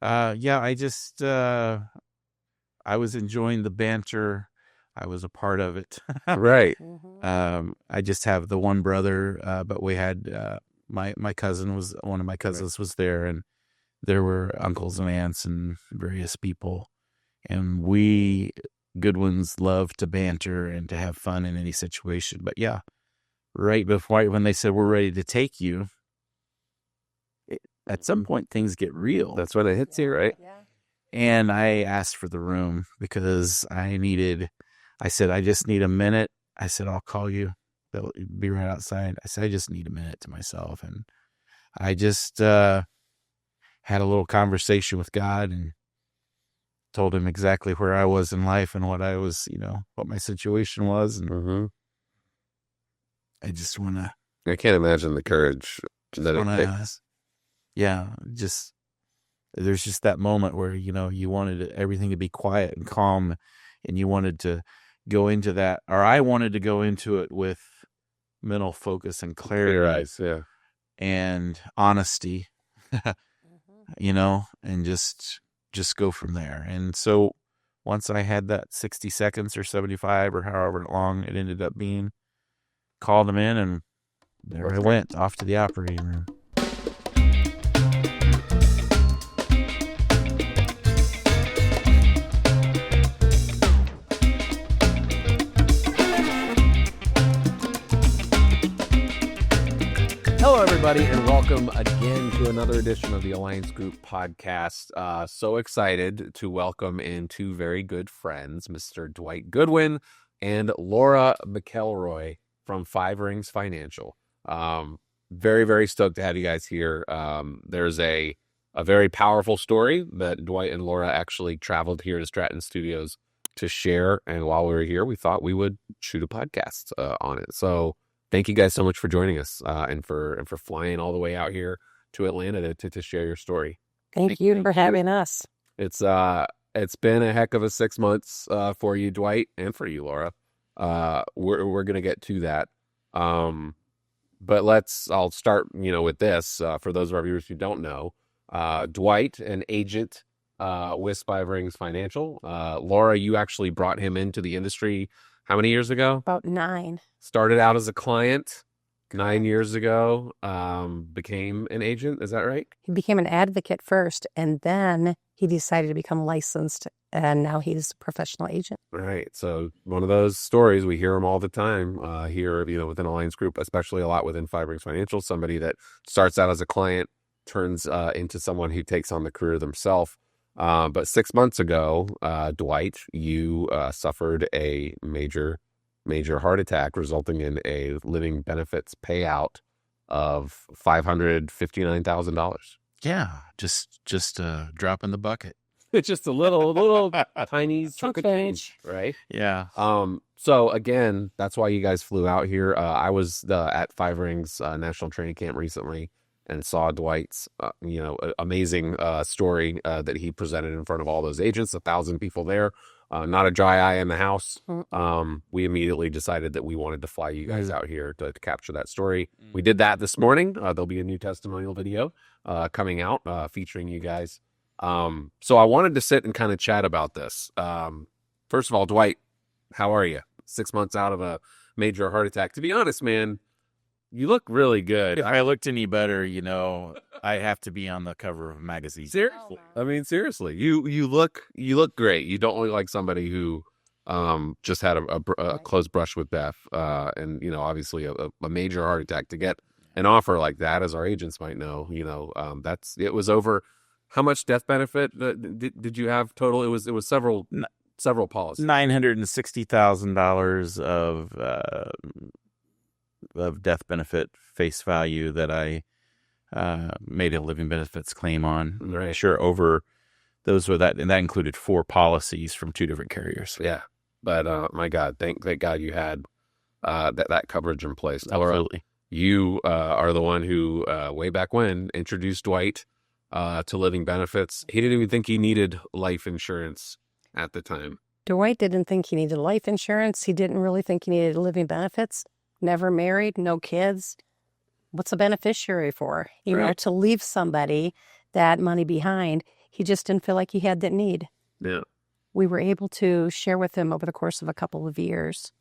Yeah, I was enjoying the banter. I was a part of it. Right. I just have the one brother, but we had my cousin was one of my cousins was there, and there were uncles and aunts and various people, and we Goodwins love to banter and to have fun in any situation. But yeah, right before when they said we're ready to take you, at some point things get real. That's when it hits you, right? Yeah. And I asked for the room because I said, I just need a minute. I said, I'll call you. They'll be right outside. I said, I just need a minute to myself. And I just had a little conversation with God and told him exactly where I was in life and what I was, what my situation was. And I just want to. I can't imagine the courage that it takes. Yeah, there's just that moment where, you wanted everything to be quiet and calm, and you wanted to go into that, or I wanted to go into it with mental focus and clarity. Clear eyes, yeah. And honesty, and just go from there. And so once I had that 60 seconds or 75 or however long it ended up being, called him in, and there I went off to the operating room. Hello, everybody, and welcome again to another edition of the Alliance Group podcast. So excited to welcome in two very good friends, Mr. Dwight Goodwin and Laura McElroy from Five Rings Financial. Very, very stoked to have you guys here. There's a very powerful story that Dwight and Laura actually traveled here to Stratton Studios to share. And while we were here, we thought we would shoot a podcast on it. So thank you guys so much for joining us and for flying all the way out here to Atlanta to share your story. Thank you for having us. It's been a heck of a 6 months for you, Dwight, and for you, Laura. We're gonna get to that. But I'll start with this for those of our viewers who don't know. Dwight, an agent with Five Rings Financial. Laura, you actually brought him into the industry how many years ago? About 9. Started out as a client 9 years ago, became an agent. Is that right? He became an advocate first, and then he decided to become licensed, and now he's a professional agent. Right. So one of those stories, we hear them all the time here, within Alliance Group, especially a lot within Five Rings Financial, somebody that starts out as a client, turns into someone who takes on the career themselves. But 6 months ago, Dwight, you suffered a major heart attack, resulting in a living benefits payout of $559,000. Yeah, just a drop in the bucket. It's just a little tiny chunk of change, right? Yeah. So again, that's why you guys flew out here. I was at Five Rings National Training Camp recently and saw Dwight's, amazing story that he presented in front of all those agents, 1,000 people there. Not a dry eye in the house. We immediately decided that we wanted to fly you guys out here to capture that story. We did that this morning. There'll be a new testimonial video coming out featuring you guys. So I wanted to sit and kind of chat about this. First of all, Dwight, how are you? 6 months out of a major heart attack. To be honest, man, you look really good. If I looked any better, I have to be on the cover of a magazine. Seriously. I mean, seriously, you look great. You don't look like somebody who just had a close brush with death. And, obviously a major heart attack. To get an offer like that, as our agents might know, it was over. How much death benefit did you have total? It was several policies. $960,000 of death benefit face value that I made a living benefits claim on. Right. Sure, over those were that, and that included 4 policies from 2 different carriers. Yeah, but my God, thank God you had that coverage in place. Absolutely. You are the one who way back when introduced Dwight to living benefits. He didn't even think he needed life insurance at the time. Dwight didn't think he needed life insurance. He didn't really think he needed living benefits. Never married, no kids. What's a beneficiary for? To leave somebody that money behind. He just didn't feel like he had that need. Yeah. We were able to share with him over the course of a couple of years,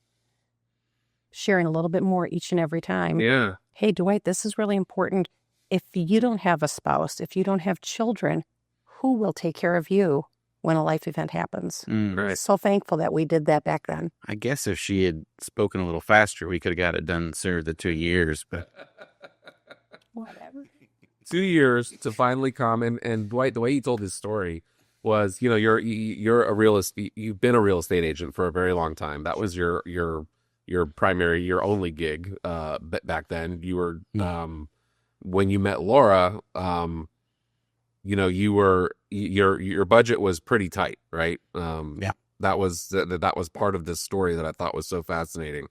sharing a little bit more each and every time. Yeah. Hey, Dwight, this is really important. If you don't have a spouse, if you don't have children, who will take care of you when a life event happens? Right. So thankful that we did that back then. I guess if she had spoken a little faster, we could have got it done sooner than 2 years. But Whatever. 2 years to finally come. And Dwight, the way he told his story was, you're a you've been a real estate agent for a very long time. That was your primary, your only gig back then. You were when you met Laura, you were your budget was pretty tight, right? Yeah. That was part of this story that I thought was so fascinating.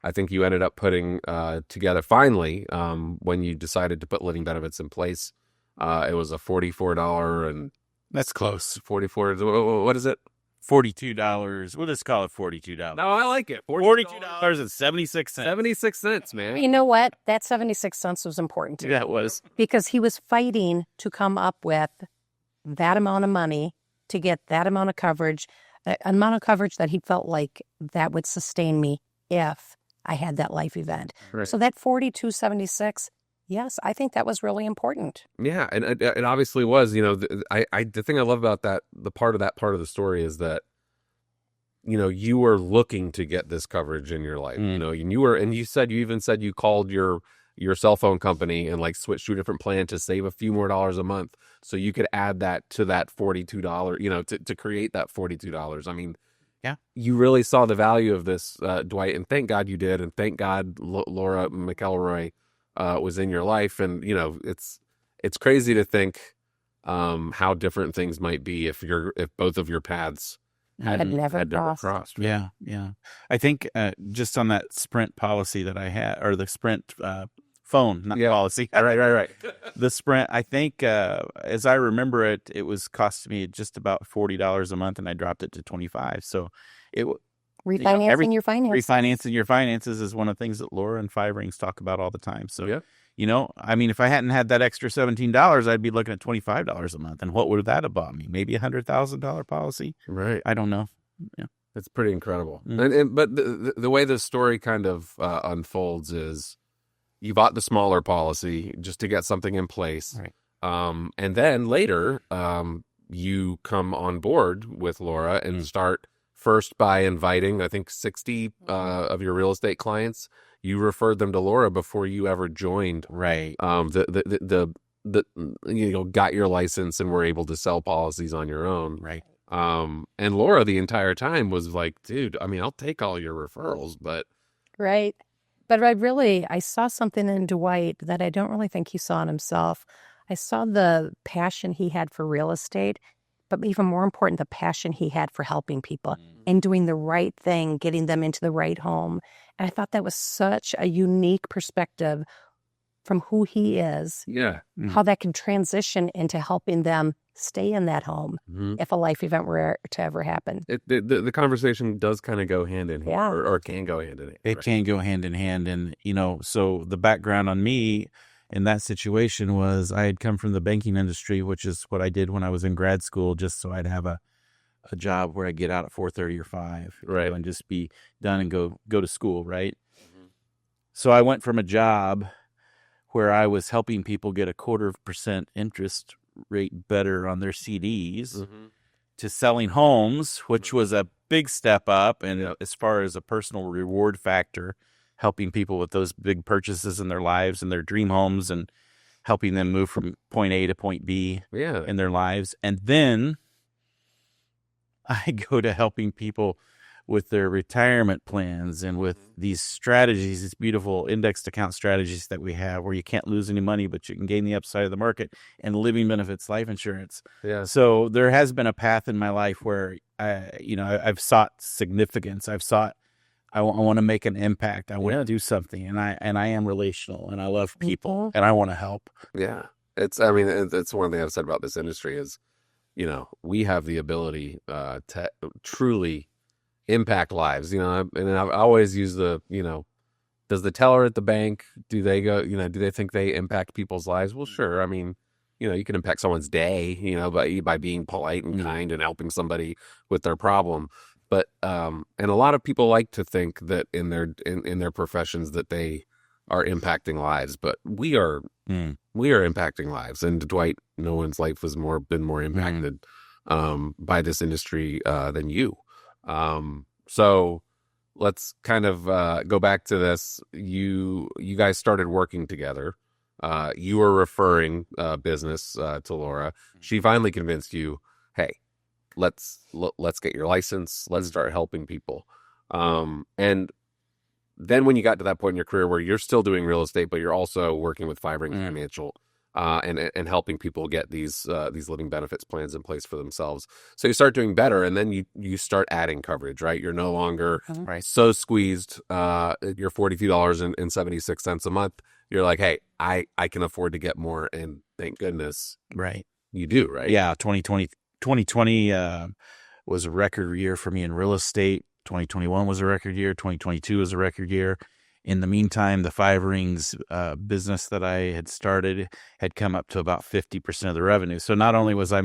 I think you ended up putting together finally when you decided to put living benefits in place. It was a $44 and that's close. 44. What is it? $42. We'll just call it $42. No, I like it. $42.76. 76 cents, man. You know what? That 76 cents was important to me. That was. Because he was fighting to come up with that amount of money to get that amount of coverage, an amount of coverage that he felt like that would sustain me if I had that life event. Right. So that 42.76, yes, I think that was really important. Yeah, and it obviously was. The thing I love about that, the part of the story is that, you were looking to get this coverage in your life. And you even said you called your cell phone company and like switched to a different plan to save a few more dollars a month, so you could add that to that $42. To create that $42. I mean, yeah, you really saw the value of this, Dwight, and thank God you did, and thank God Laura McElroy was in your life. And it's crazy to think how different things might be if both of your paths had never crossed. Right? Yeah. I think just on that Sprint policy that I had, or the Sprint phone, not policy. Right. The Sprint, I think, as I remember it, it was costing me just about $40 a month, and I dropped it to $25. So it refinancing your finances. Refinancing your finances is one of the things that Laura and Five Rings talk about all the time. So, yeah. I mean, if I hadn't had that extra $17, I'd be looking at $25 a month. And what would that have bought me? Maybe $100,000 policy? Right. I don't know. Yeah. It's pretty incredible. Mm-hmm. But the way this story kind of unfolds is you bought the smaller policy just to get something in place. Right. And then later, you come on board with Laura and start first by inviting, I think, 60 of your real estate clients. You referred them to Laura before you ever joined. Right. Got your license and were able to sell policies on your own. Right. And Laura the entire time was like, dude, I mean, I'll take all your referrals, but. Right. But I saw something in Dwight that I don't really think he saw in himself. I saw the passion he had for real estate, but even more important, the passion he had for helping people and doing the right thing, getting them into the right home. And I thought that was such a unique perspective from who he is. Yeah. How that can transition into helping them stay in that home if a life event were to ever happen. The conversation does kind of go hand in hand, Yeah. or can go hand in hand. It can go hand in hand. And, so the background on me in that situation was I had come from the banking industry, which is what I did when I was in grad school, just so I'd have a job where I get out at 4:30 or 5, right, and just be done and go to school, right? So I went from a job where I was helping people get 0.25% interest rate better on their CDs to selling homes, which was a big step up, and as far as a personal reward factor, helping people with those big purchases in their lives and their dream homes and helping them move from point A to point B in their lives. And then I go to helping people with their retirement plans and with these strategies, these beautiful indexed account strategies that we have where you can't lose any money, but you can gain the upside of the market, and living benefits life insurance. Yeah. So there has been a path in my life where I've sought significance. I want to make an impact. I want to do something, and I am relational, and I love people, and I want to help. Yeah. It's one thing I've said about this industry is, we have the ability to truly impact lives, and I've always used does the teller at the bank, do they think they impact people's lives? Well, sure. I mean, you can impact someone's day, by being polite and kind and helping somebody with their problem. But and a lot of people like to think that in their professions that they are impacting lives, but we are impacting lives. And Dwight, no one's life has been more impacted by this industry than you. So let's kind of go back to this. You guys started working together. You were referring business to Laura. She finally convinced you, hey, let's get your license. Let's start helping people. And then when you got to that point in your career where you're still doing real estate, but you're also working with Five Rings Financial and helping people get these living benefits plans in place for themselves. So you start doing better, and then you start adding coverage, right? You're no longer so squeezed. You're $42.76 a month. You're like, hey, I can afford to get more, and thank goodness, Right. you do, right? Yeah, 2020 was a record year for me in real estate. 2021 was a record year. 2022 was a record year. In the meantime, the Five Rings business that I had started had come up to about 50% of the revenue. So not only was I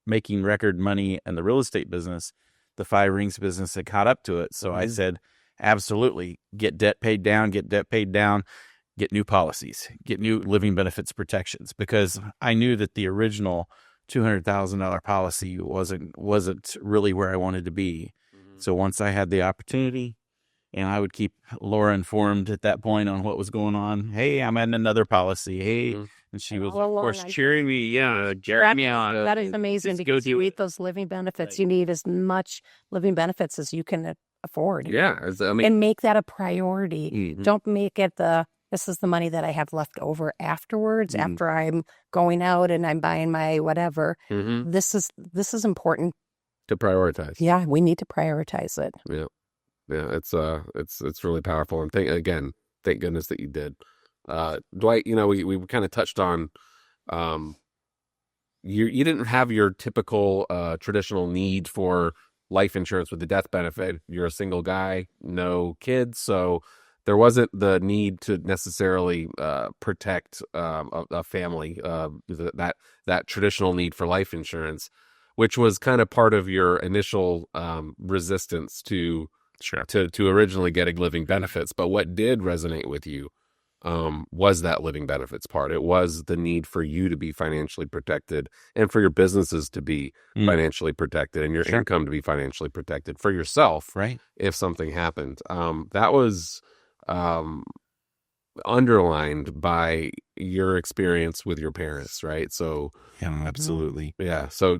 making record money in the real estate business, the Five Rings business had caught up to it. So I said, absolutely, get debt paid down, get new policies, get new living benefits protections, because I knew that the original $200,000 policy wasn't really where I wanted to be. So once I had the opportunity, and I would keep Laura informed at that point on what was going on. Hey, I'm adding another policy. Hey, and she was, of course, cheering me. Yeah, jerking me on. That is amazing, because you eat those living benefits. You need as much living benefits as you can afford. Yeah, and make that a priority. Don't make it this is the money that I have left over afterwards, after I'm going out and I'm buying my whatever. This is important to prioritize. Yeah, we need to prioritize it. Yeah. It's really powerful. And thank goodness that you did. Dwight, we kind of touched on, you didn't have your typical traditional need for life insurance with the death benefit. You're a single guy, no kids, so there wasn't the need to necessarily protect a family, that traditional need for life insurance, which was kind of part of your initial resistance to originally getting living benefits. But what did resonate with you was that living benefits part. It was the need for you to be financially protected, and for your businesses to be financially protected, and your income to be financially protected for yourself, right, if something happened. That was underlined by your experience with your parents, right? So yeah, absolutely. Yeah. So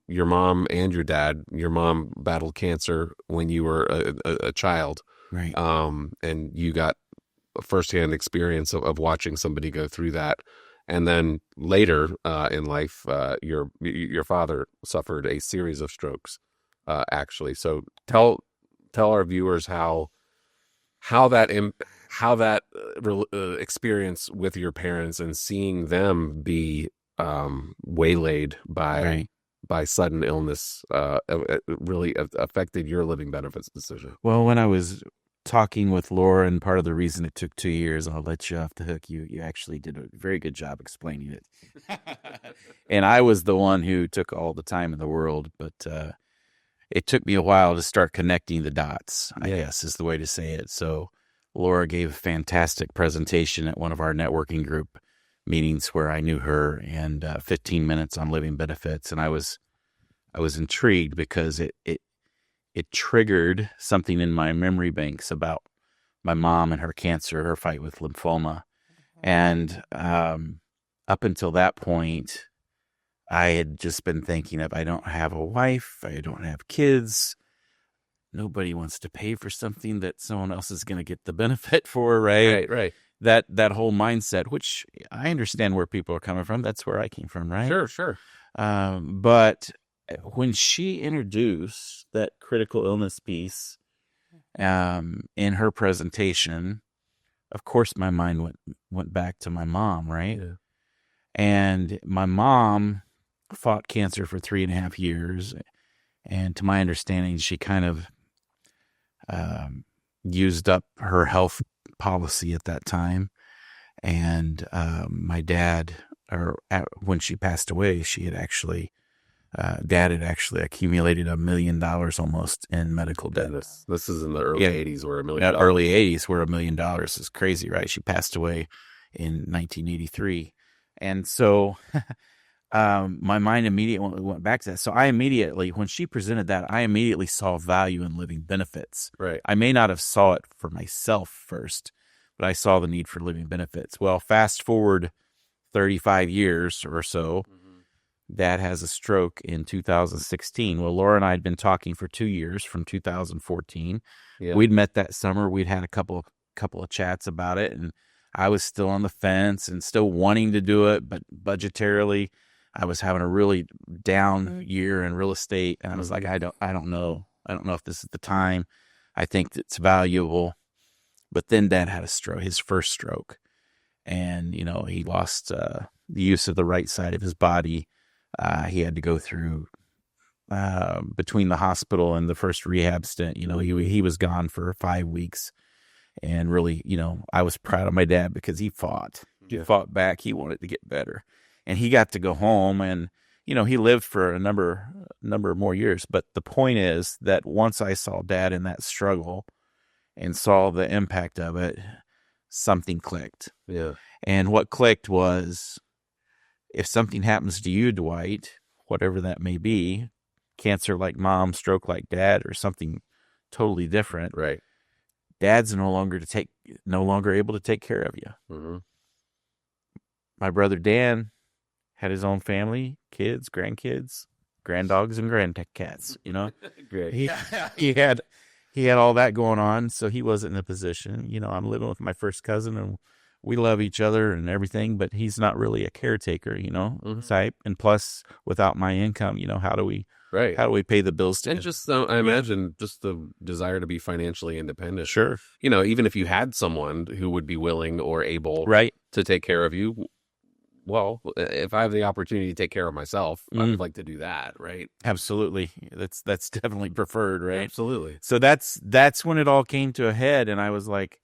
your mom and your dad, your mom battled cancer when you were a child, right? And you got a firsthand experience of watching somebody go through that. And then later in life, your father suffered a series of strokes, actually. So tell our viewers how that experience with your parents and seeing them be waylaid by sudden illness really affected your living benefits decision. Well, when I was talking with Laura, and part of the reason it took 2 years, I'll let you off the hook. You actually did a very good job explaining it. And I was the one who took all the time in the world, but it took me a while to start connecting the dots, I guess is the way to say it. So Laura gave a fantastic presentation at one of our networking group meetings where I knew her, and 15 minutes on living benefits. And I was intrigued because it triggered something in my memory banks about my mom and her cancer, her fight with lymphoma. And up until that point, I had just been thinking of, I don't have a wife, I don't have kids. Nobody wants to pay for something that someone else is going to get the benefit for, right? Right. That whole mindset, which I understand where people are coming from. That's where I came from, right? Sure. But when she introduced that critical illness piece in her presentation, of course my mind went back to my mom, right? Yeah. And my mom fought cancer for 3.5 years. And to my understanding, she kind of used up her health policy at that time. And my dad when she passed away, she had actually, Dad had actually accumulated $1 million almost in medical debt. This is in the early 80s where $1 million. Early 80s where $1 million is crazy, right? She passed away in 1983. And so my mind immediately went back to that. So when she presented that, I immediately saw value in living benefits. Right. I may not have saw it for myself first, but I saw the need for living benefits. Well, fast forward 35 years or so, Dad has a stroke in 2016. Well, Laura and I had been talking for 2 years from 2014. Yeah. We'd met that summer. We'd had a couple of chats about it, and I was still on the fence and still wanting to do it, but budgetarily, I was having a really down year in real estate, and I was like, I don't know if this is the time. I think it's valuable. But then Dad had his first stroke, and he lost the use of the right side of his body. He had to go through between the hospital and the first rehab stint. He was gone for 5 weeks, and really, I was proud of my dad because he fought. He fought back. He wanted to get better, and he got to go home, and he lived for a number more years. But the point is that once I saw Dad in that struggle and saw the impact of it, something clicked. Yeah. And what clicked was, if something happens to you, Dwight, whatever that may be, cancer like Mom, stroke like Dad, or something totally different, right? Dad's no longer able to take care of you. Mm-hmm. My brother Dan had his own family, kids, grandkids, granddogs, and grandcats. Great. He had all that going on, so he wasn't in a position. I'm living with my first cousin, and we love each other and everything, but he's not really a caretaker, type. And plus, without my income, how do we pay the bills? And just, I imagine, just the desire to be financially independent. Sure. Even if you had someone who would be willing or able to take care of you, well, if I have the opportunity to take care of myself, I would like to do that, right? Absolutely. That's definitely preferred, right? Absolutely. So that's when it all came to a head, and I was like,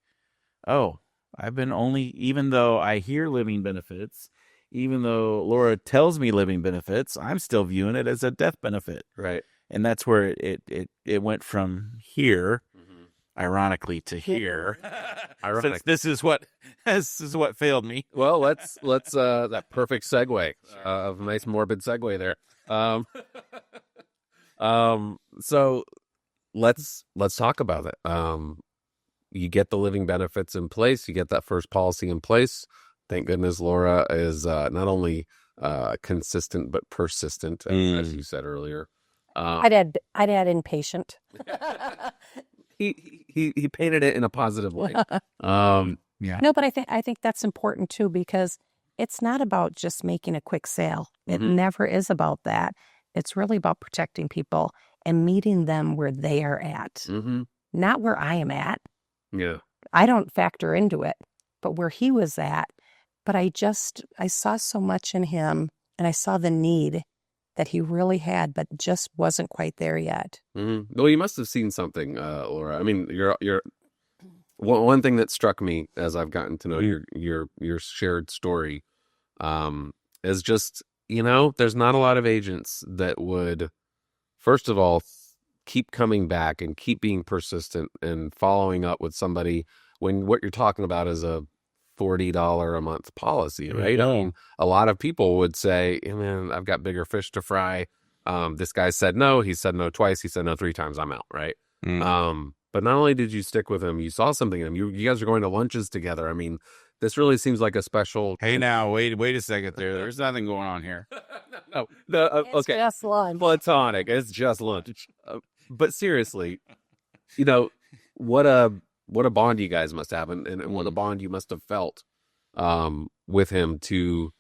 oh, even though I hear living benefits, even though Laura tells me living benefits, I'm still viewing it as a death benefit. Right. And that's where it went from here, ironically, to here. Since this is what failed me. Well, let's that perfect segue, of a nice morbid segue there. So let's talk about it. You get the living benefits in place. You get that first policy in place. Thank goodness Laura is not only consistent but persistent, as you said earlier. I'd add impatient. He painted it in a positive light. Yeah. No, but I think that's important too, because it's not about just making a quick sale. It never is about that. It's really about protecting people and meeting them where they are at, not where I am at. Yeah. I don't factor into it, but where he was at. But I saw so much in him, and I saw the need that he really had, but just wasn't quite there yet. Well, you must have seen something, Laura. I mean, you're one thing that struck me as I've gotten to know your shared story, is just, there's not a lot of agents that would, first of all, keep coming back and keep being persistent and following up with somebody when what you're talking about is a $40 a month policy, right? Yeah. I mean, a lot of people would say, hey, man, I've got bigger fish to fry. This guy said no. He said no twice. He said no 3 times. I'm out, right? But not only did you stick with him, you saw something in him. You guys are going to lunches together. I mean, this really seems like a special. Hey, now wait a second. There's nothing going on here. No, It's okay, just lunch. platonic. It's just lunch. But seriously, what a bond you guys must have, and what a bond you must have felt with him to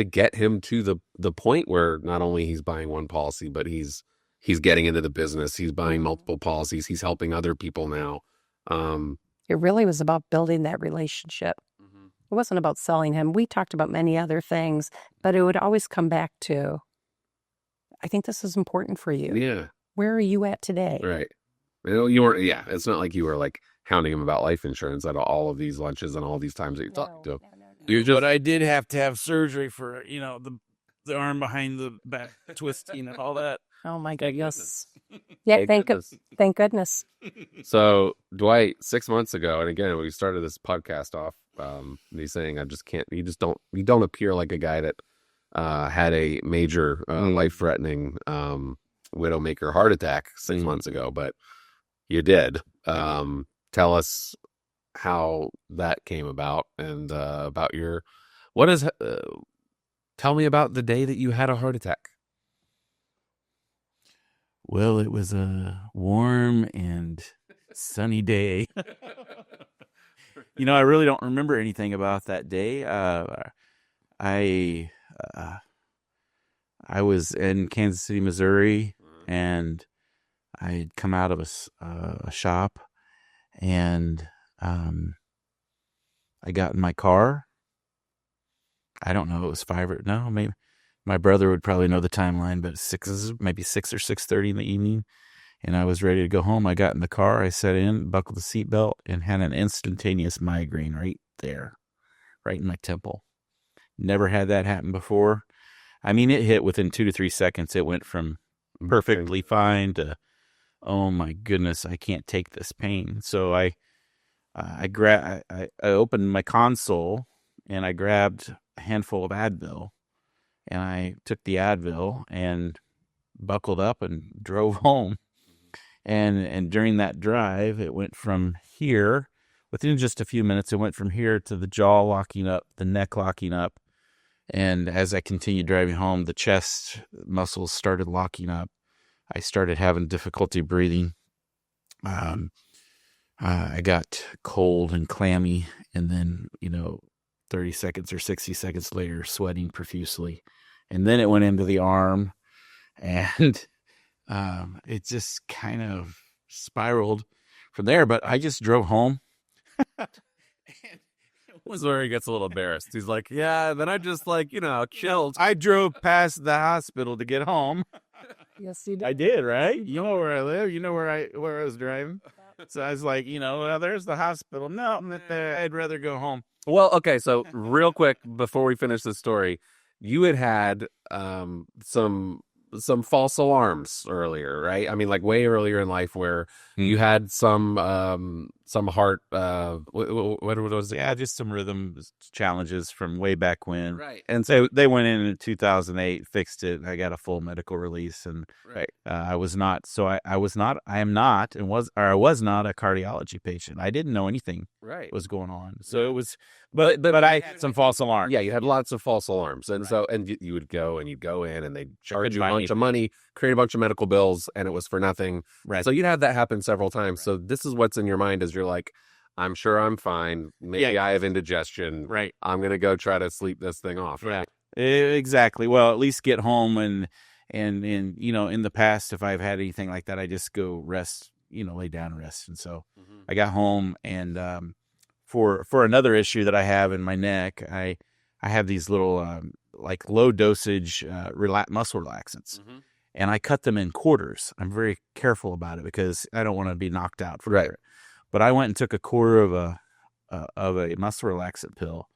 get him to the point where not only he's buying one policy, but he's getting into the business. He's buying multiple policies. He's helping other people now. It really was about building that relationship. It wasn't about selling him. We talked about many other things, but it would always come back to, I think this is important for you. Yeah. Where are you at today? Right. You weren't. Yeah. It's not like you were like hounding him about life insurance at all of these lunches and all these times that you talked to him. You're just But I did have to have surgery for, the arm behind the back twisting and all that. Oh my Thank goodness. goodness. Yeah, Thank goodness. thank goodness. So Dwight, 6 months ago, and again, we started this podcast off. He's saying, "I just can't. You don't appear like a guy that had a major life-threatening widowmaker heart attack 6 months ago, but you did. Tell us how that came about and about your tell me about the day that you had a heart attack." Well, it was a warm and sunny day. I really don't remember anything about that day. I was in Kansas City, Missouri, and I had come out of a shop, and I got in my car. I don't know. It was maybe my brother would probably know the timeline, but maybe 6 or 6:30 in the evening, and I was ready to go home. I got in the car. I sat in, buckled the seatbelt, and had an instantaneous migraine right there, right in my temple. Never had that happen before. I mean, it hit within 2 to 3 seconds. It went from perfectly fine to, oh my goodness, I can't take this pain. So I opened my console and I grabbed a handful of Advil, and I took the Advil and buckled up and drove home. And during that drive, it went from here, within just a few minutes, it went from here to the jaw locking up, the neck locking up. And as I continued driving home, the chest muscles started locking up. I started having difficulty breathing. I got cold and clammy, and then, 30 seconds or 60 seconds later, sweating profusely. And then it went into the arm, and it just kind of spiraled from there. But I just drove home. Was where he gets a little embarrassed. He's like, yeah, then I just chilled. I drove past the hospital to get home. Yes, you did. I did, right? You know where I live. You know where I was driving. So I was like, well, there's the hospital. No, I'd rather go home. Well, okay, so real quick before we finish this story, you had some false alarms earlier, right? I mean, like way earlier in life, where you had some heart what was it? Yeah, just some rhythm challenges from way back when. Right. And so they went in 2008, fixed it. I got a full medical release, and Right. I was not a cardiology patient. I didn't know anything Right. was going on. So it was, but I had some false alarms. Yeah, you had lots of false alarms. And so, and you would go and you'd go in and they'd charge you a bunch of money, create a bunch of medical bills, and it was for nothing. Right. So you'd have that happen several times. Right. So this is what's in your mind as you're like, I'm sure I'm fine. Maybe I have indigestion. Right. I'm going to go try to sleep this thing off. Right. Exactly. Well, at least get home and in the past, if I've had anything like that, I just go rest, lay down and rest. And so I got home, and for another issue that I have in my neck, I have these little like low dosage muscle relaxants, and I cut them in quarters. I'm very careful about it because I don't want to be knocked out for it. But I went and took a quarter of a muscle relaxant pill,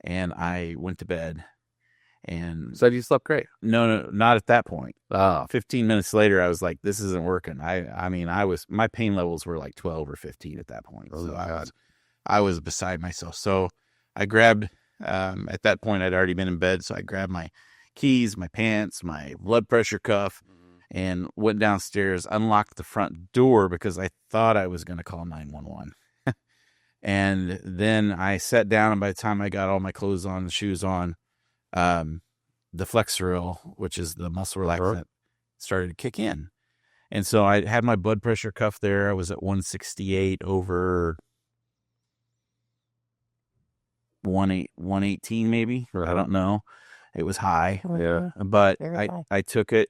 and I went to bed. And so you slept great? No, not at that point. 15 minutes later, I was like, "This isn't working." My pain levels were like 12 or 15 at that point. Oh, so I was beside myself. So I grabbed. At that point, I'd already been in bed, so I grabbed my keys, my pants, my blood pressure cuff, and went downstairs, unlocked the front door because I thought I was going to call 911. And then I sat down, and by the time I got all my clothes on and shoes on, the Flexeril, which is the muscle relaxant, started to kick in. And so I had my blood pressure cuff there. I was at 168 over 118 maybe. I don't know. It was high. Yeah. But I took it,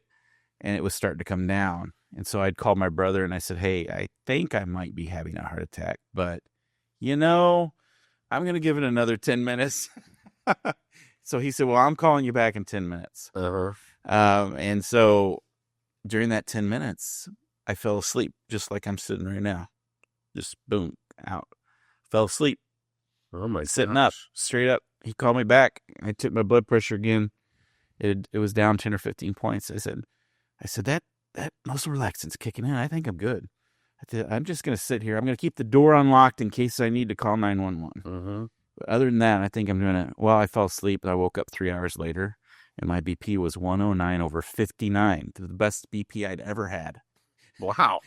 and it was starting to come down. And so I'd called my brother, and I said, "Hey, I think I might be having a heart attack, but I'm going to give it another 10 minutes." So he said, "Well, I'm calling you back in 10 minutes. And so during that 10 minutes, I fell asleep just like I'm sitting right now. Just boom, out. Fell asleep. Oh my! Sitting up, straight up. he called me back. I took my blood pressure again. It was down 10 or 15 points. I said that muscle relaxant's kicking in. I think I'm good. I'm just going to sit here. I'm going to keep the door unlocked in case I need to call 911. Mm-hmm. But other than that, I think I'm doing it. Well, I fell asleep and I woke up 3 hours later and my BP was 109/59, the best BP I'd ever had. Wow.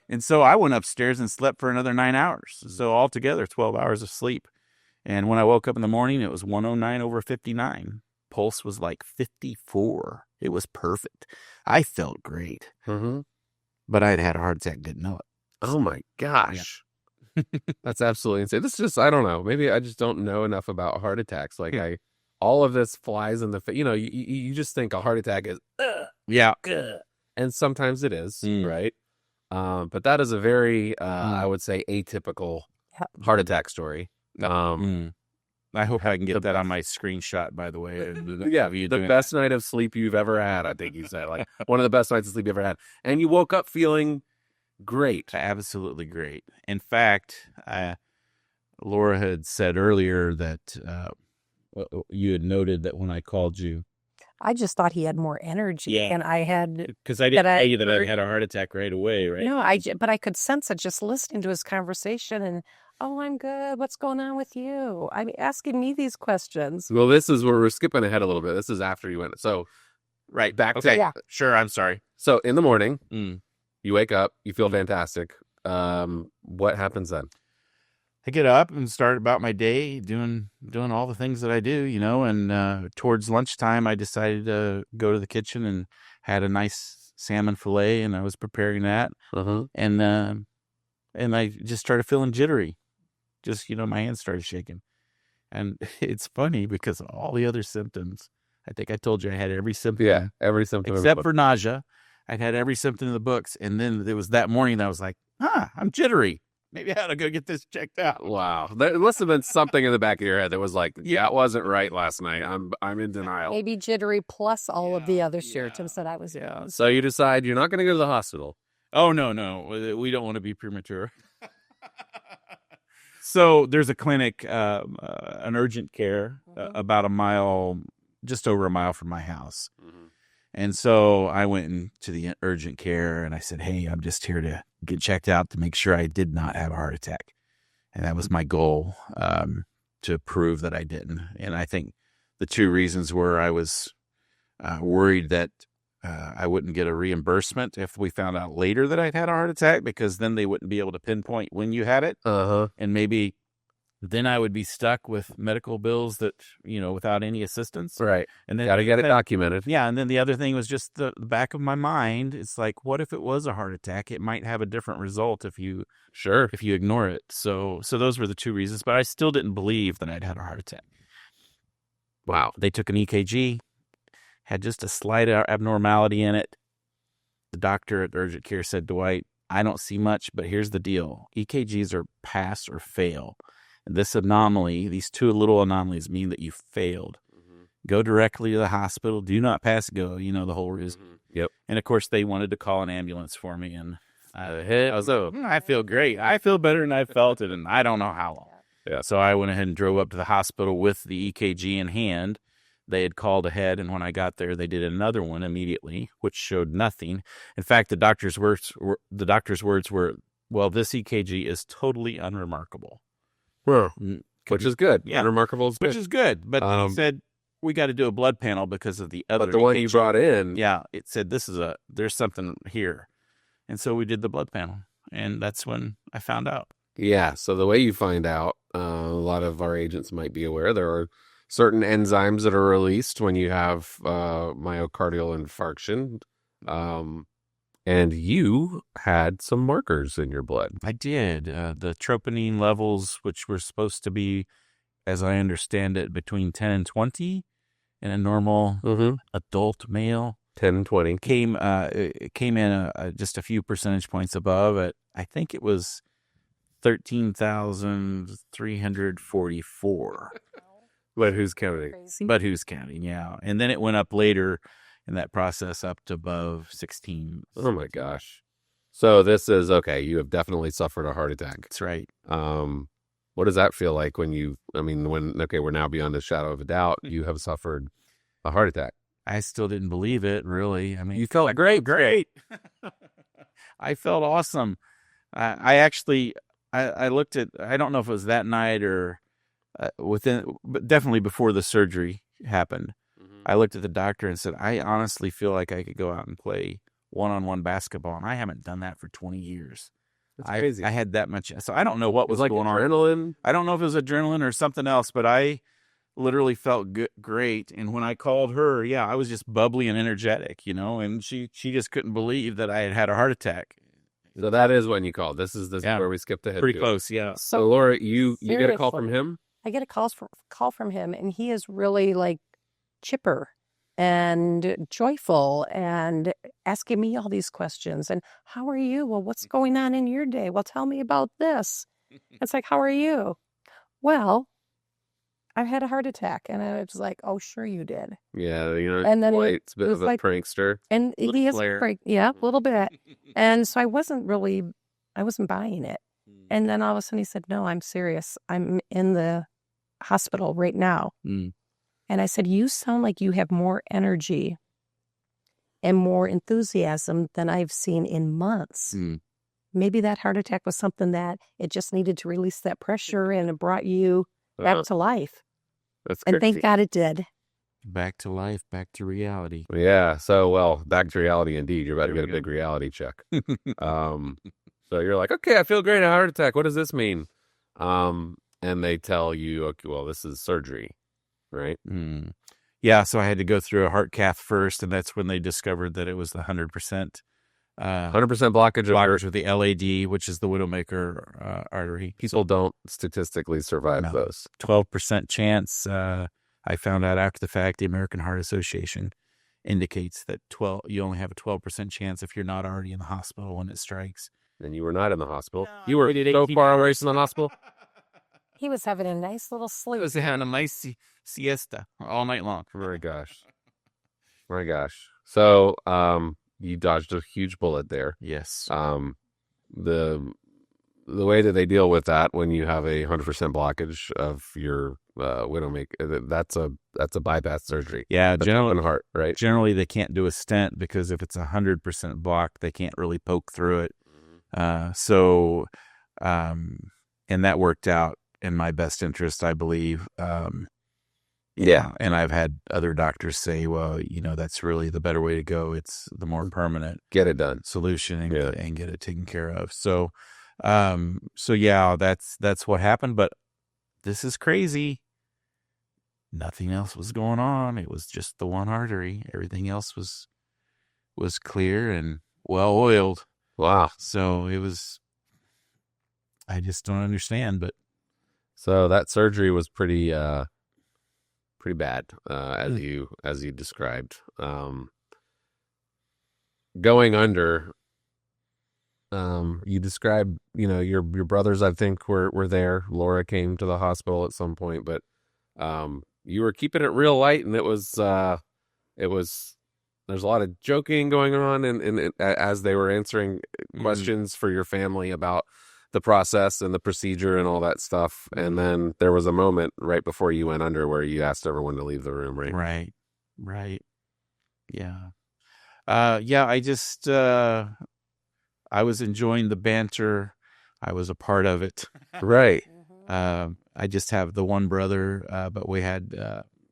And so I went upstairs and slept for another 9 hours. So altogether, 12 hours of sleep. And when I woke up in the morning, it was 109/59. Pulse was like 54. It was perfect. I felt great. Mm-hmm. But I'd had a heart attack, didn't know it. Oh my gosh. Yeah. That's absolutely insane. This is just, I don't know. Maybe I just don't know enough about heart attacks. Like all of this flies in the face. You know, you just think a heart attack is, yeah. And sometimes it is, right? But that is a very, I would say, atypical heart attack story. I hope I can get that on my screenshot, by the way. Yeah, the best night of sleep you've ever had, I think you said. Like, one of the best nights of sleep you ever had. And you woke up feeling great. Absolutely great. In fact, Laura had said earlier that you had noted that when I called you, I just thought he had more energy. Yeah. And I had... Because I didn't tell you that I had a heart attack right away, right? No, but I could sense it just listening to his conversation and, oh, I'm good. What's going on with you? I'm asking me these questions. Well, this is where we're skipping ahead a little bit. This is after you went. So, right. Back okay. to... Yeah. Sure, I'm sorry. So, in the morning, you wake up, you feel fantastic. What happens then? I get up and start about my day doing all the things that I do, you know, and towards lunchtime, I decided to go to the kitchen and had a nice salmon fillet, and I was preparing that. And I just started feeling jittery. Just, you know, my hands started shaking. And it's funny because all the other symptoms, I think I told you I had every symptom. Yeah, every symptom. Except for nausea. I'd had every symptom in the books. And then it was that morning that I was like, I'm jittery. Maybe I ought to go get this checked out. Wow. There must have been something in the back of your head that was like, that wasn't right last night. I'm in denial. Maybe jittery plus all of the other symptoms that I was in. So you decide you're not going to go to the hospital. Oh, no. We don't want to be premature. So there's a clinic, an urgent care, about a mile, just over a mile from my house. And so I went into the urgent care and I said, hey, I'm just here to get checked out to make sure I did not have a heart attack. And that was my goal, to prove that I didn't. And I think the two reasons were I was worried that I wouldn't get a reimbursement if we found out later that I'd had a heart attack, because then they wouldn't be able to pinpoint when you had it. And maybe then I would be stuck with medical bills that, you know, without any assistance. Right. And then got to get it documented. Yeah. And then the other thing was just the back of my mind. It's like, what if it was a heart attack? It might have a different result if you ignore it. So those were the two reasons, but I still didn't believe that I'd had a heart attack. Wow. They took an EKG, had just a slight abnormality in it. The doctor at the urgent care said, Dwight, I don't see much, but here's the deal. EKGs are pass or fail. This anomaly, these two little anomalies mean that you failed. Go directly to the hospital. Do not pass go. You know, the whole reason. Yep. And of course, they wanted to call an ambulance for me. And I was I feel great. I feel better than I felt it. And I don't know how long. Yeah. So I went ahead and drove up to the hospital with the EKG in hand. They had called ahead. And when I got there, they did another one immediately, which showed nothing. In fact, the doctor's words were, well, this EKG is totally unremarkable. Which is good. Yeah. Unremarkable is good. Which is good. But they said, we got to do a blood panel because of the other. But the one EKG. you brought in. Yeah. It said, there's something here. And so we did the blood panel. And that's when I found out. Yeah. So the way you find out, a lot of our agents might be aware, there are certain enzymes that are released when you have myocardial infarction. And you had some markers in your blood. I did. The troponin levels, which were supposed to be, as I understand it, between 10 and 20 in a normal adult male. 10 and 20. Came in just a few percentage points above it. I think it was 13,344. But who's counting? But who's counting, yeah. And then it went up later in that process up to above 16. Oh my gosh. So this is, okay, you have definitely suffered a heart attack. That's right. What does that feel like when okay, we're now beyond a shadow of a doubt, you have suffered a heart attack. I still didn't believe it, really. I mean, You felt great. I felt awesome. I actually, I looked at, I don't know if it was that night or but definitely before the surgery happened. I looked at the doctor and said, I honestly feel like I could go out and play one-on-one basketball, and I haven't done that for 20 years. That's crazy. I had that much. So I don't know what was like going adrenaline. on. I don't know if it was adrenaline or something else, but I literally felt great. And when I called her, I was just bubbly and energetic, and she just couldn't believe that I had a heart attack. So that is when you called. This is where we skipped ahead. Pretty close, yeah. So Laura, you get a call from him? I get a call from him, and he is really like chipper and joyful and asking me all these questions. And how are you? Well, what's going on in your day? Well, tell me about this. It's like, how are you? Well, I had a heart attack. And I was like, oh, sure you did. Yeah, and then it's a bit of a prankster. And he is a little bit. And so I wasn't buying it. And then all of a sudden he said, no, I'm serious. I'm in the hospital right now. And I said, you sound like you have more energy and more enthusiasm than I've seen in months. Maybe that heart attack was something that it just needed to release that pressure, and it brought you back to life. That's and crazy. Thank God it did. Back to life, back to reality. Yeah. So, back to reality indeed. You're about to get a big reality check. So you're like, okay, I feel great. A heart attack. What does this mean? And they tell you, okay, well, this is surgery, right? Yeah. So I had to go through a heart cath first, and that's when they discovered that it was the 100%. 100% blockage with the LAD, which is the widowmaker artery. People don't statistically survive those. 12% chance. I found out after the fact. The American Heart Association indicates that you only have a 12% chance if you're not already in the hospital when it strikes. And you were not in the hospital. No, you were so far away from the hospital. He was having a nice little sleep. He was having a nice siesta all night long. My gosh. So, you dodged a huge bullet there. Yes. The way that they deal with that when you have a 100% blockage of your widowmaker, that's a bypass surgery. Yeah, generally heart, right? Generally, they can't do a stent because if it's 100% blocked, they can't really poke through it. And that worked out in my best interest, I believe. Yeah. And I've had other doctors say, well, that's really the better way to go. It's the more permanent get it done solution and get it taken care of. So that's what happened. But this is crazy. Nothing else was going on. It was just the one artery. Everything else was clear and well oiled. Wow. So I just don't understand, but. So that surgery was pretty bad, as you described. Going under, you described, your brothers, I think were there. Laura came to the hospital at some point, but, you were keeping it real light, and there's a lot of joking going on and as they were answering questions for your family about the process and the procedure and all that stuff. And then there was a moment right before you went under where you asked everyone to leave the room, right? Right. Yeah. I just, I was enjoying the banter. I was a part of it. Right. I just have the one brother, but we had,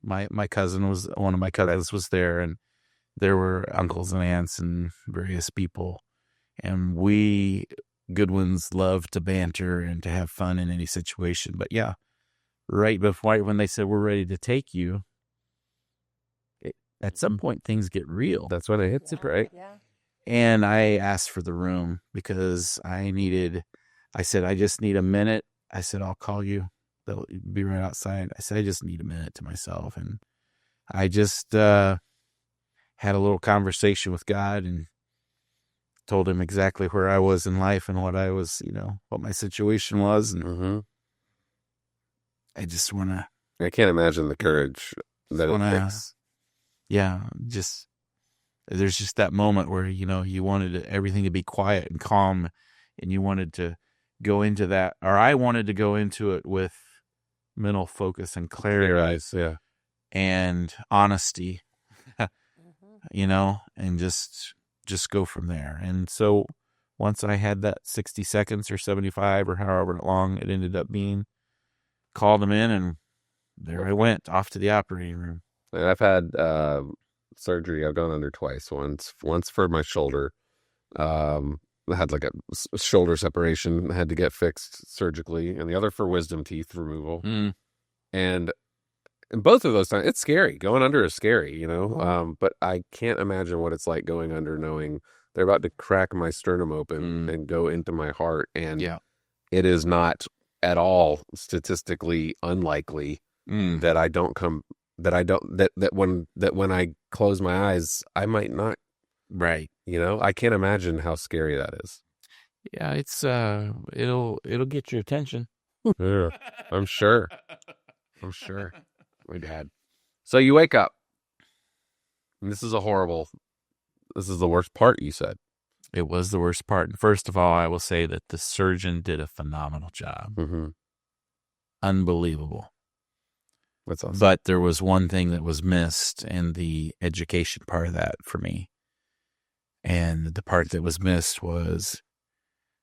my cousin one of my cousins was there, and there were uncles and aunts and various people. And we Goodwins love to banter and to have fun in any situation. But yeah, right before when they said, we're ready to take you, at some point things get real. That's when it hits it, right? Yeah. And I asked for the room because I said, I just need a minute. I said, I'll call you. They'll be right outside. I said, I just need a minute to myself. And I just had a little conversation with God and told him exactly where I was in life and what I was, what my situation was. And I just want to. I can't imagine the courage that it takes. Yeah, there's just that moment where, you wanted everything to be quiet and calm, and you wanted to go into that, or I wanted to go into it with mental focus and clarity, Clear eyes, yeah. and honesty, and just go from there. And so once I had that 60 seconds or 75 or however long it ended up being, called them in, and there I went off to the operating room. And I've had surgery. I've gone under twice. Once for my shoulder. I had like a shoulder separation, had to get fixed surgically, and the other for wisdom teeth removal. And in both of those times, it's scary. Going under is scary, but I can't imagine what it's like going under knowing they're about to crack my sternum open and go into my heart. And it is not at all statistically unlikely that when I close my eyes, I might not. Right. I can't imagine how scary that is. Yeah, it's it'll get your attention. Yeah, I'm sure. My dad. So you wake up. And this is the worst part, you said. It was the worst part. And first of all, I will say that the surgeon did a phenomenal job. Mm-hmm. Unbelievable. That's awesome. But there was one thing that was missed in the education part of that for me. And the part that was missed was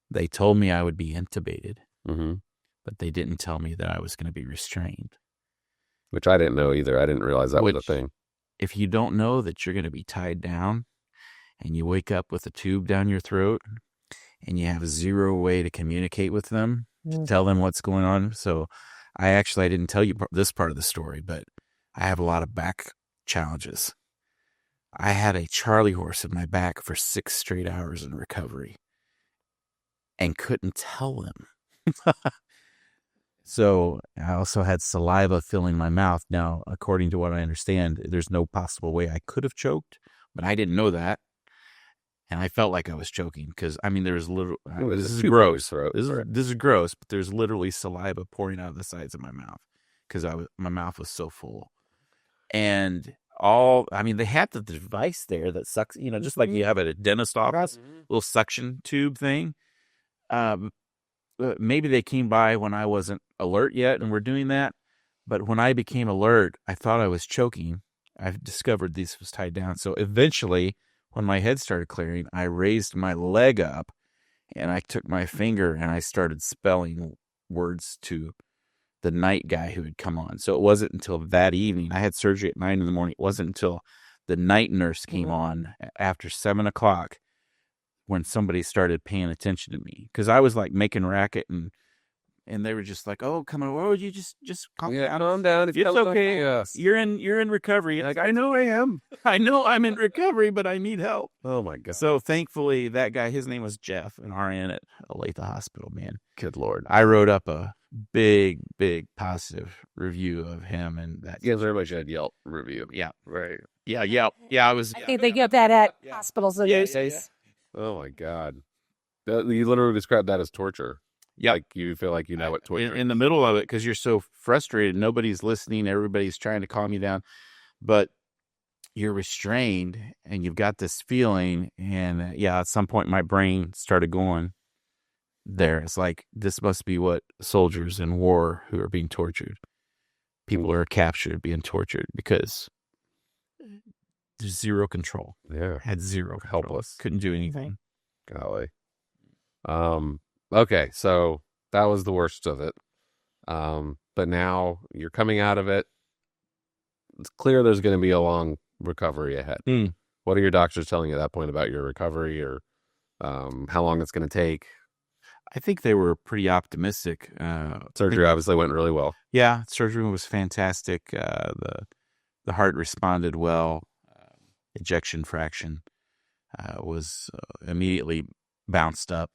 they told me I would be intubated, but they didn't tell me that I was going to be restrained. Which I didn't know either. I didn't realize that was a thing. If you don't know that you're going to be tied down and you wake up with a tube down your throat and you have zero way to communicate with them, to tell them what's going on. So I didn't tell you this part of the story, but I have a lot of back challenges. I had a Charlie horse in my back for 6 straight hours in recovery and couldn't tell them. So I also had saliva filling my mouth. Now, according to what I understand, there's no possible way I could have choked, but I didn't know that. And I felt like I was choking because, there was literally, this is gross. This is gross, but there's literally saliva pouring out of the sides of my mouth because my mouth was so full. And they had the device there that sucks, just like you have at a dentist office, little suction tube thing. Maybe they came by when I wasn't alert yet and were doing that. But when I became alert, I thought I was choking. I discovered this was tied down. So eventually, when my head started clearing, I raised my leg up and I took my finger and I started spelling words to the night guy who had come on. So it wasn't until that evening. I had surgery at 9 a.m. It wasn't until the night nurse came on after 7 o'clock when somebody started paying attention to me. Because I was like making racket and they were just like, "Oh, come on, oh, you just calm down. Calm down. It's okay. Yes. You're in recovery." Like, I know I am. I know I'm in recovery, but I need help. Oh my God. So thankfully, that guy, his name was Jeff, an RN at Olathe Hospital. Man, good Lord, I wrote up a big positive review of him, and that everybody should Yelp review. Yeah, right. Yeah, Yelp. Yeah, I think they give that at hospitals these days. Yeah. Oh my God, you literally described that as torture. Yeah, like you feel like you know what torture in the middle of it because you're so frustrated. Nobody's listening. Everybody's trying to calm you down, but you're restrained and you've got this feeling. And at some point, my brain started going there. It's like this must be what soldiers in war who are being tortured, people who are captured, being tortured because there's zero control. Yeah, had zero control. Helpless, couldn't do anything. Golly. Okay, so that was the worst of it. But now you're coming out of it. It's clear there's going to be a long recovery ahead. What are your doctors telling you at that point about your recovery or how long it's going to take? I think they were pretty optimistic. Surgery obviously went really well. Yeah, surgery was fantastic. The heart responded well. Ejection fraction was immediately bounced up.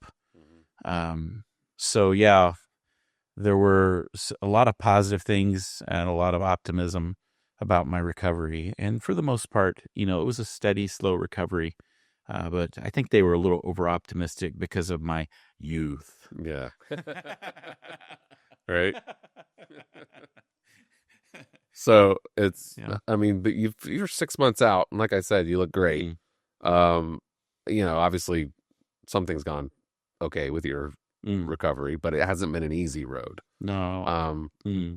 So there were a lot of positive things and a lot of optimism about my recovery. And for the most part, it was a steady, slow recovery. But I think they were a little over optimistic because of my youth. Yeah. Right. So it's, but you're 6 months out. And like I said, you look great. Obviously something's gone okay with your recovery, but it hasn't been an easy road. No.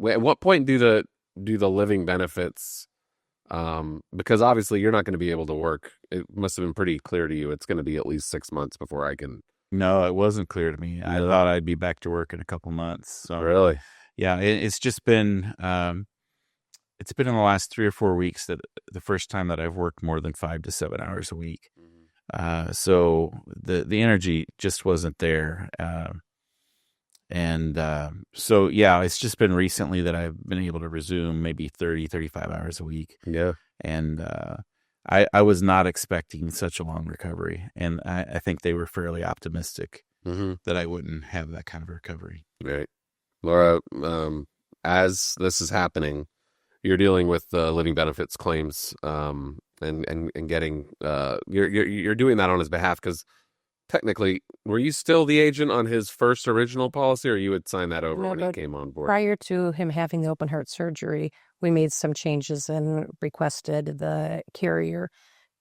At what point do the living benefits? Because obviously you're not going to be able to work. It must have been pretty clear to you. It's going to be at least 6 months before I can. No, it wasn't clear to me. I thought I'd be back to work in a couple months. So Really? yeah, it's just been. It's been in the last 3 or 4 weeks that the first time that I've worked more than 5 to 7 hours a week. So the energy just wasn't there. So yeah, it's just been recently that I've been able to resume maybe 30, 35 hours a week. Yeah. And I was not expecting such a long recovery. And I think they were fairly optimistic that I wouldn't have that kind of recovery. Right. Laura, as this is happening, you're dealing with living benefits claims, and getting you're doing that on his behalf, because technically, were you still the agent on his first original policy, or you would sign that over when he came on board? Prior to him having the open heart surgery, we made some changes and requested the carrier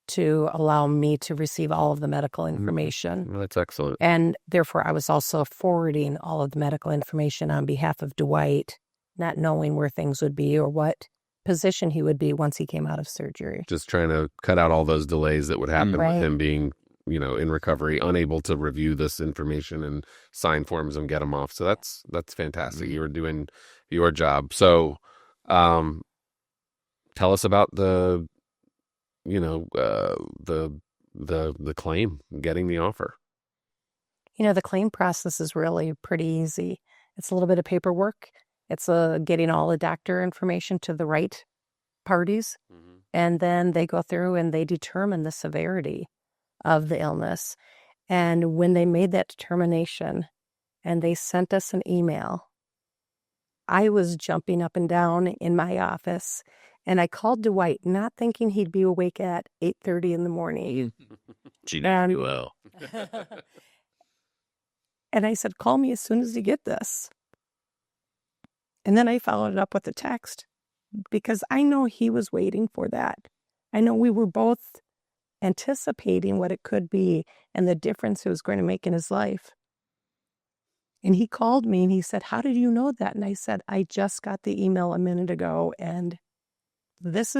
to allow me to receive all of the medical information. Well, that's excellent. And therefore, I was also forwarding all of the medical information on behalf of Dwight, not knowing where things would be or what position he would be once he came out of surgery. Just trying to cut out all those delays that would happen Right. with him being, in recovery, unable to review this information and sign forms and get them off. So that's fantastic. You were doing your job. So, tell us about the claim, getting the offer. The claim process is really pretty easy. It's a little bit of paperwork. It's getting all the doctor information to the right parties. And then they go through and they determine the severity of the illness. And when they made that determination and they sent us an email, I was jumping up and down in my office, and I called Dwight, not thinking he'd be awake at 8:30 in the morning. She did well. And I said, call me as soon as you get this. And then I followed it up with a text, because I know he was waiting for that. I know we were both anticipating what it could be and the difference it was going to make in his life. And he called me and he said, how did you know that? And I said, I just got the email a minute ago, and this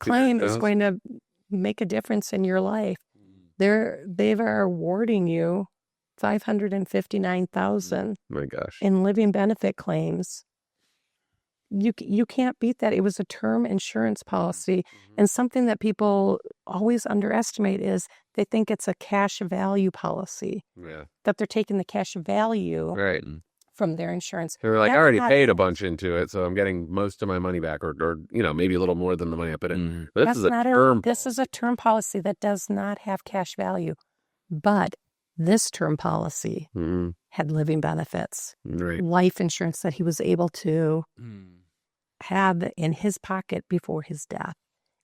claim is going to make a difference in your life. They are awarding you $559,000 My gosh. in living benefit claims. You can't beat that. It was a term insurance policy. And something that people always underestimate is they think it's a cash value policy. Yeah. That they're taking the cash value Right. from their insurance. They were like, I That's already not- paid a bunch into it, so I'm getting most of my money back, or maybe a little more than the money I put in. But this is a term. This is a term policy that does not have cash value. But this term policy had living benefits, Right. life insurance that he was able to have in his pocket before his death.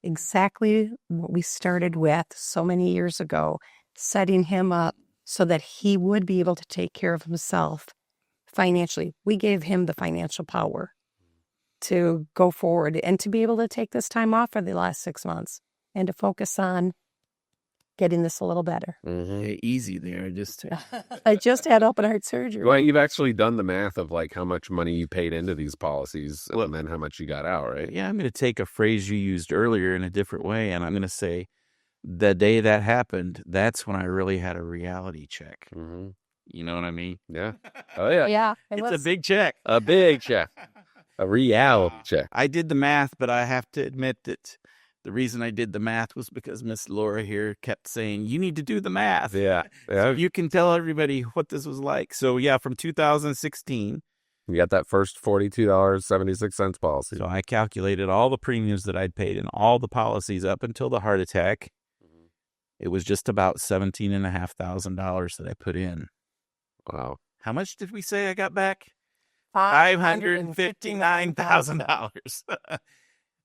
Exactly what we started with so many years ago, setting him up so that he would be able to take care of himself financially. We gave him the financial power to go forward and to be able to take this time off for the last 6 months and to focus on getting this a little better. Hey, easy there. I just had open heart surgery. Well, you've actually done the math of like how much money you paid into these policies and then how much you got out, right? Yeah, I'm going to take a phrase you used earlier in a different way, and I'm going to say the day that happened, that's when I really had a reality check. You know what I mean? Yeah. Oh, yeah. Yeah, It's a big check. A big check. A reality check. I did the math, but I have to admit that the reason I did the math was because Miss Laura here kept saying, you need to do the math. Yeah. So you can tell everybody what this was like. So, yeah, from 2016. You got that first $42.76 policy. So I calculated all the premiums that I'd paid in all the policies up until the heart attack. It was just about $17,500 that I put in. Wow. How much did we say I got back? $559,000.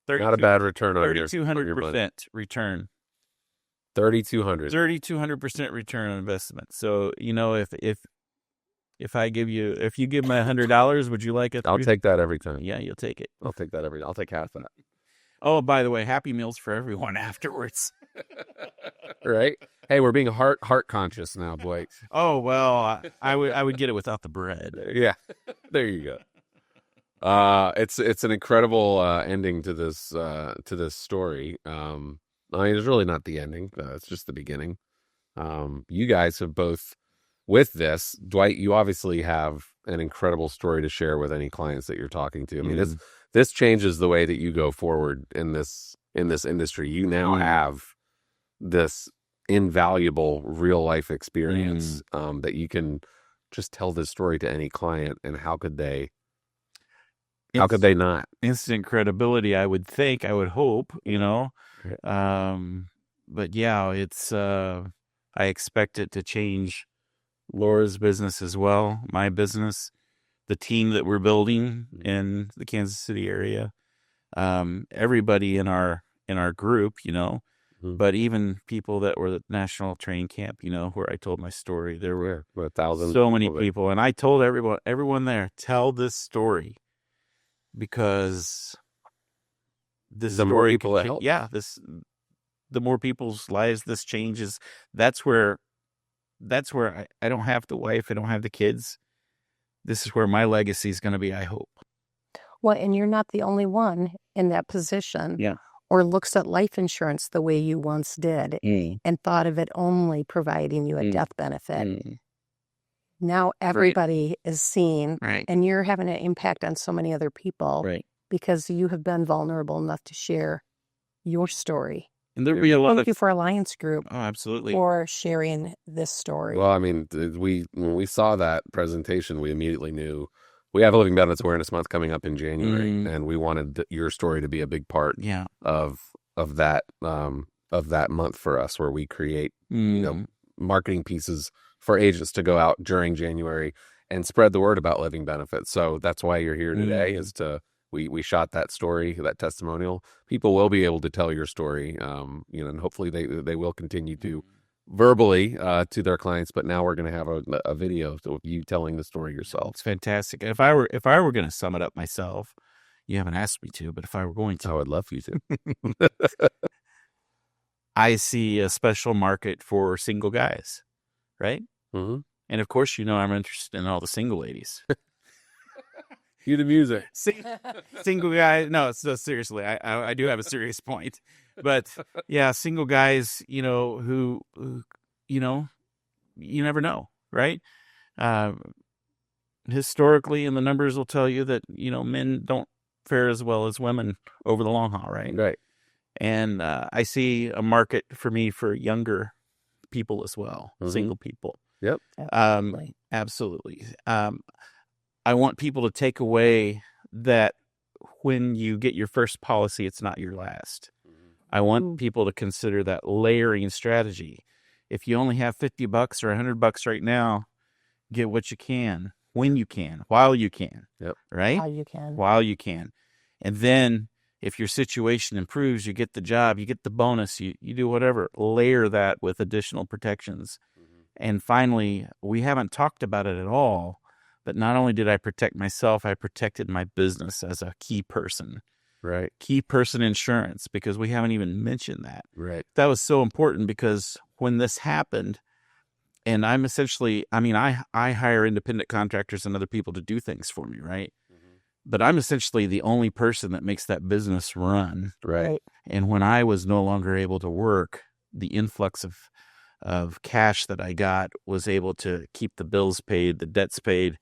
Not a bad return on your 3,200% return. 3,200. 3,200% return on investment. So, if you give me $100, would you like it? I'll take that every time. Yeah, you'll take it. I'll take half that. Oh, by the way, Happy Meals for everyone afterwards. Right? Hey, we're being heart conscious now, Blake. Oh well, I would get it without the bread. Yeah, there you go. It's an incredible ending to this story. I mean, it's really not the ending. It's just the beginning. You guys have both, with this, Dwight, you obviously have an incredible story to share with any clients that you're talking to. I mean, this changes the way that you go forward in this industry. You now have this invaluable real life experience that you can just tell this story to any client, and how could they not? Instant credibility, I would think, I would hope, but yeah, it's I expect it to change Laura's business as well, my business, the team that we're building in the Kansas City area, everybody in our group, but even people that were at National Train Camp, where I told my story, there were 1,000, so many people, and I told everyone there, tell this story, because this the more people that help. The more people's lives this changes. That's where I don't have the wife, I don't have the kids. This is where my legacy is going to be, I hope. Well, and you're not the only one in that position. Yeah. Or looks at life insurance the way you once did and thought of it only providing you a death benefit. Now everybody is seeing, and you're having an impact on so many other people because you have been vulnerable enough to share your story. And there'll be a lot Thank you for Alliance Group. Oh, absolutely. For sharing this story. Well, I mean, when we saw that presentation, we immediately knew we have a Living Benefits Awareness Month coming up in January, and we wanted your story to be a big part of that month for us, where we create marketing pieces for agents to go out during January and spread the word about living benefits. So that's why you're here today, is to we shot that story, that testimonial. People will be able to tell your story, and hopefully they will continue to verbally to their clients, but now we're going to have a video of you telling the story yourself. It's fantastic. If I were going to sum it up myself, you haven't asked me to, but if I were going to, I would love you to. I see a special market for single guys, right? Mm-hmm. And of course, I'm interested in all the single ladies. Cue the music. Single guys. No, so seriously, I do have a serious point. But yeah, single guys, who you never know, right? Historically, and the numbers will tell you that, men don't fare as well as women over the long haul, right? Right. And I see a market for me for younger people as well, single people. Yep. Absolutely. I want people to take away that when you get your first policy, it's not your last. I want people to consider that layering strategy. If you only have $50 or $100 right now, get what you can, when you can, while you can. Yep. Right? While you can. And then if your situation improves, you get the job, you get the bonus, you do whatever. Layer that with additional protections. And finally, we haven't talked about it at all, but not only did I protect myself, I protected my business as a key person. Right. Key person insurance, because we haven't even mentioned that. Right. That was so important, because when this happened, and I'm essentially, I hire independent contractors and other people to do things for me, right? But I'm essentially the only person that makes that business run. Right. And when I was no longer able to work, the influx of cash that I got was able to keep the bills paid, the debts paid,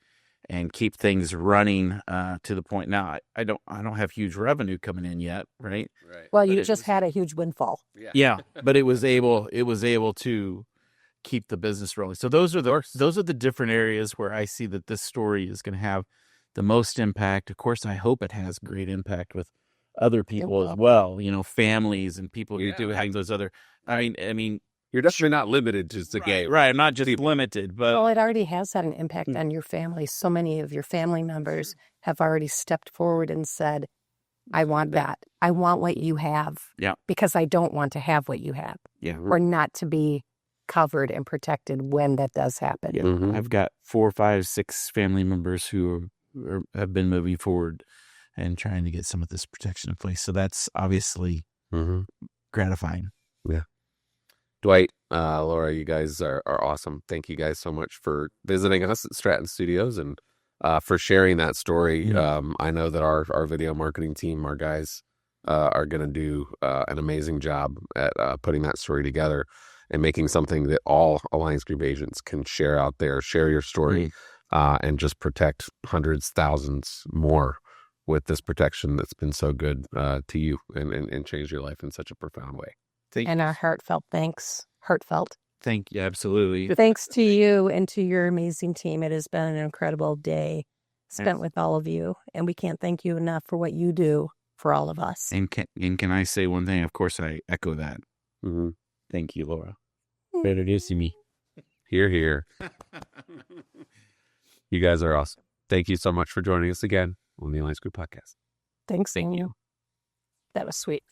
and keep things running to the point now. I don't have huge revenue coming in yet, right? Right. Well, you just had a huge windfall. Yeah, but it was able to keep the business rolling. So those are the different areas where I see that this story is going to have the most impact. Of course, I hope it has great impact with other people as well. Families and people who do having those other. I mean. You're definitely not limited to the game. Right, I'm not just limited, but... Well, it already has had an impact on your family. So many of your family members have already stepped forward and said, I want that. I want what you have. Yeah. Because I don't want to have what you have. Yeah. Or not to be covered and protected when that does happen. Yeah. I've got 4, 5, 6 family members who have been moving forward and trying to get some of this protection in place. So that's obviously gratifying. Yeah. Dwight, Laura, you guys are awesome. Thank you guys so much for visiting us at Stratton Studios and for sharing that story. I know that our video marketing team, our guys, are going to do an amazing job at putting that story together and making something that all Alliance Group agents can share out there, share your story, and just protect hundreds, thousands more with this protection that's been so good to you and changed your life in such a profound way. And our heartfelt thanks. Heartfelt. Thank you. Absolutely. Thanks to you and to your amazing team. It has been an incredible day spent with all of you. And we can't thank you enough for what you do for all of us. And can I say one thing? Of course, I echo that. Mm-hmm. Thank you, Laura. For introducing me. Hear, hear. You guys are awesome. Thank you so much for joining us again on the Alliance Group Podcast. Thanks, Thank you. Daniel. That was sweet.